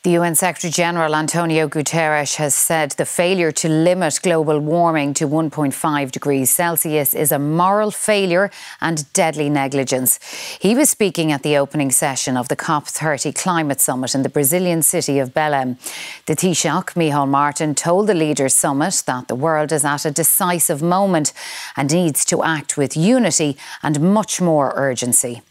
The UN Secretary-General Antonio Guterres has said the failure to limit global warming to 1.5 degrees Celsius is a moral failure and deadly negligence. He was speaking at the opening session of the COP30 climate summit in the Brazilian city of Belém. The Taoiseach, Micheál Martin, told the Leaders' Summit that the world is at a decisive moment and needs to act with unity and much more urgency.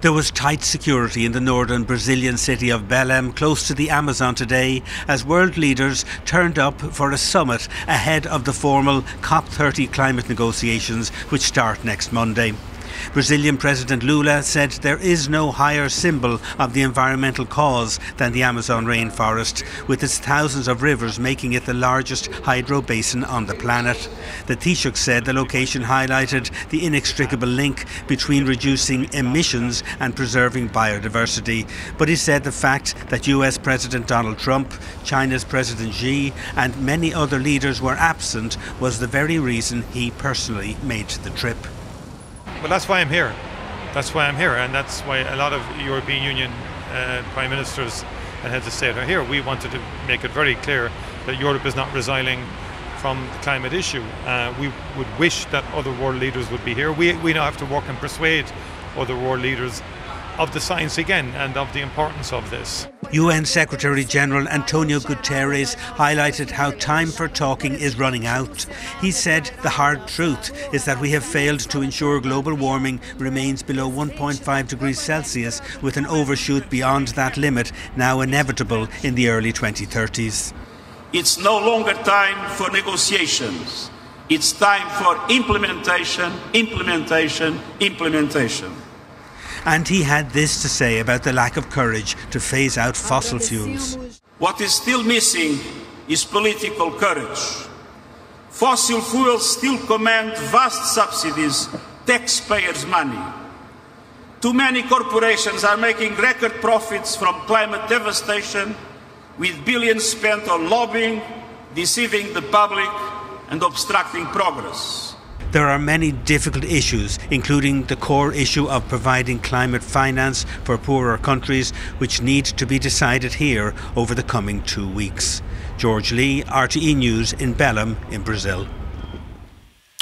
There was tight security in the northern Brazilian city of Belém, close to the Amazon today, as world leaders turned up for a summit ahead of the formal COP30 climate negotiations, which start next Monday. Brazilian President Lula said there is no higher symbol of the environmental cause than the Amazon rainforest, with its thousands of rivers making it the largest hydro basin on the planet. The Taoiseach said the location highlighted the inextricable link between reducing emissions and preserving biodiversity. But he said the fact that US President Donald Trump, China's President Xi and many other leaders were absent was the very reason he personally made the trip. Well, that's why I'm here. That's why I'm here, and that's why a lot of European Union prime ministers and heads of state are here. We wanted to make it very clear that Europe is not resigning from the climate issue. We would wish that other world leaders would be here. We now have to work and persuade other world leaders of the science again and of the importance of this. UN Secretary-General Antonio Guterres highlighted how time for talking is running out. He said the hard truth is that we have failed to ensure global warming remains below 1.5 degrees Celsius, with an overshoot beyond that limit now inevitable in the early 2030s. It's no longer time for negotiations. It's time for implementation, implementation, implementation. And he had this to say about the lack of courage to phase out fossil fuels. What is still missing is political courage. Fossil fuels still command vast subsidies, taxpayers' money. Too many corporations are making record profits from climate devastation, with billions spent on lobbying, deceiving the public and obstructing progress. There are many difficult issues, including the core issue of providing climate finance for poorer countries, which need to be decided here over the coming 2 weeks. George Lee, RTE News in Belém in Brazil.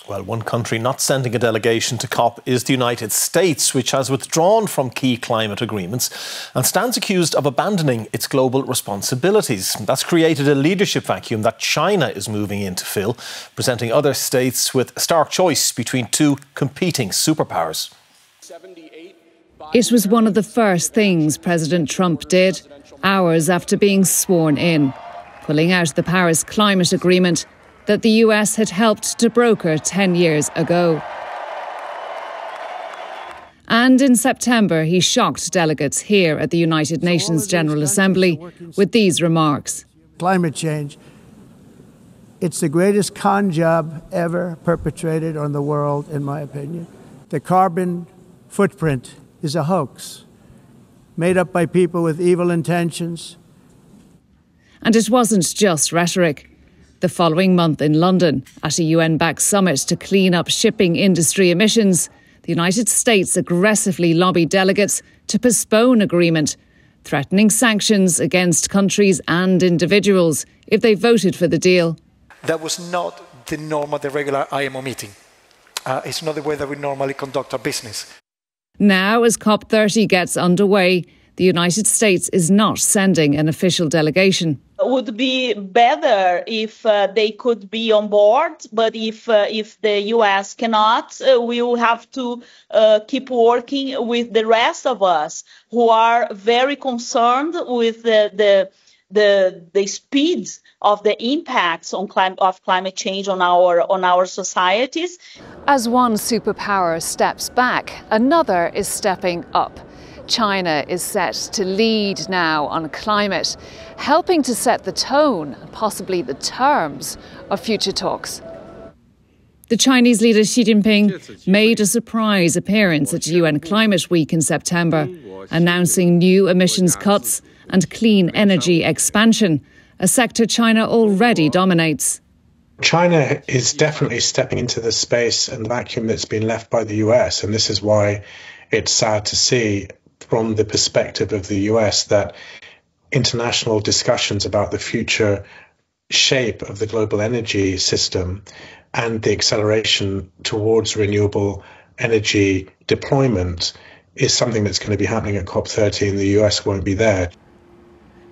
Well, one country not sending a delegation to COP is the United States, which has withdrawn from key climate agreements and stands accused of abandoning its global responsibilities. That's created a leadership vacuum that China is moving in to fill, presenting other states with a stark choice between two competing superpowers. It was one of the first things President Trump did, hours after being sworn in, pulling out the Paris Climate Agreement that the US had helped to broker 10 years ago. And in September, he shocked delegates here at the United Nations General Assembly with these remarks. Climate change, it's the greatest con job ever perpetrated on the world, in my opinion. The carbon footprint is a hoax, made up by people with evil intentions. And it wasn't just rhetoric. The following month in London, at a UN-backed summit to clean up shipping industry emissions, the United States aggressively lobbied delegates to postpone agreement, threatening sanctions against countries and individuals if they voted for the deal. That was not the norm of the regular IMO meeting. It's not the way that we normally conduct our business. Now, as COP30 gets underway, the United States is not sending an official delegation. It would be better if they could be on board, but if the US cannot, we will have to keep working with the rest of us who are very concerned with the speed of the impacts of climate change on our societies. As one superpower steps back, another is stepping up. China is set to lead now on climate, helping to set the tone and possibly the terms of future talks. The Chinese leader Xi Jinping made a surprise appearance at UN Climate Week in September, announcing new emissions cuts and clean energy expansion, a sector China already dominates. China is definitely stepping into the space and vacuum that's been left by the US, and this is why it's sad to see from the perspective of the US that international discussions about the future shape of the global energy system and the acceleration towards renewable energy deployment is something that's going to be happening at COP30, and the US won't be there.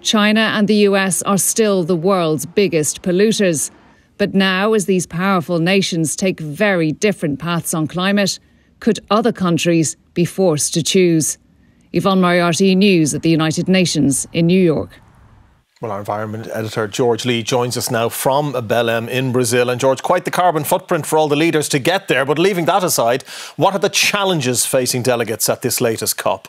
China and the US are still the world's biggest polluters. But now, as these powerful nations take very different paths on climate, could other countries be forced to choose? Yvonne Moriarty, News at the United Nations in New York. Well, our environment editor George Lee joins us now from Belém in Brazil. And George, quite the carbon footprint for all the leaders to get there. But leaving that aside, what are the challenges facing delegates at this latest COP?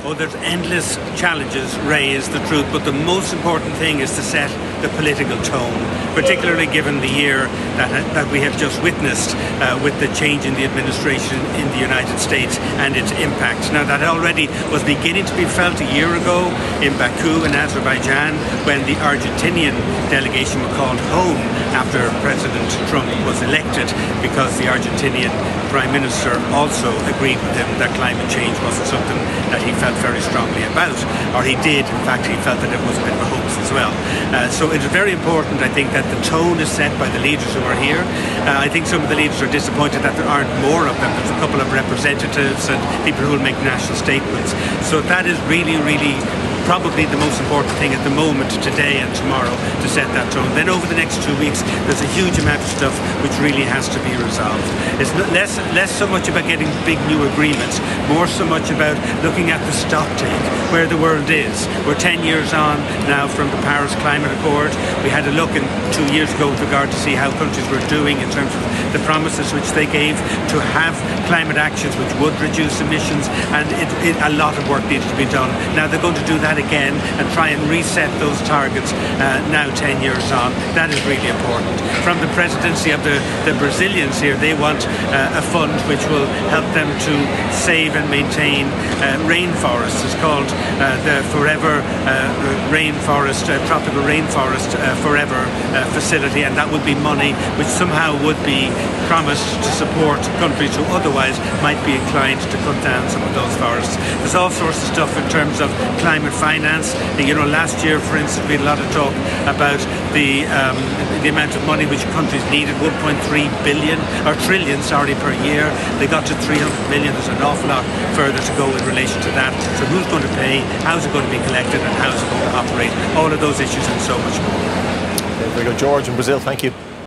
Oh, there's endless challenges, Ray, is the truth, but the most important thing is to set the political tone, particularly given the year that we have just witnessed with the change in the administration in the United States and its impact. Now, that already was beginning to be felt a year ago in Baku in Azerbaijan, when the Argentinian delegation were called home after President Trump was elected, because the Argentinian Prime Minister also agreed with him that climate change wasn't something that he felt very strongly about, or he did. In fact, he felt that it was a bit of a hoax as well. So it's very important, I think, that the tone is set by the leaders who are here. I think some of the leaders are disappointed that there aren't more of them. There's a couple of representatives and people who will make national statements. So that is really, really probably the most important thing at the moment, today and tomorrow, to set that tone. Then over the next 2 weeks, there's a huge amount of stuff which really has to be resolved. It's less so much about getting big new agreements, more so much about looking at the stocktake, where the world is. We're 10 years on now from the Paris Climate Accord. We had a look 2 years ago with regard to see how countries were doing in terms of the promises which they gave to have climate actions which would reduce emissions, and a lot of work needs to be done. Now they're going to do that again and try and reset those targets now 10 years on. That is really important. From the presidency of the Brazilians here, they want a fund which will help them to save and maintain rainforests. It's called the Forever Rainforest, Tropical Rainforest Forever facility, and that would be money which somehow would be promised to support countries who otherwise might be inclined to cut down some of those forests. There's all sorts of stuff in terms of climate finance. You know, last year, for instance, we had a lot of talk about the amount of money which countries needed, 1.3 billion, or trillion, sorry, per year. They got to 300 million. There's an awful lot further to go in relation to that. So who's going to pay, how's it going to be collected, and how's it going to operate? All of those issues and so much more. Okay, very good. George in Brazil, thank you.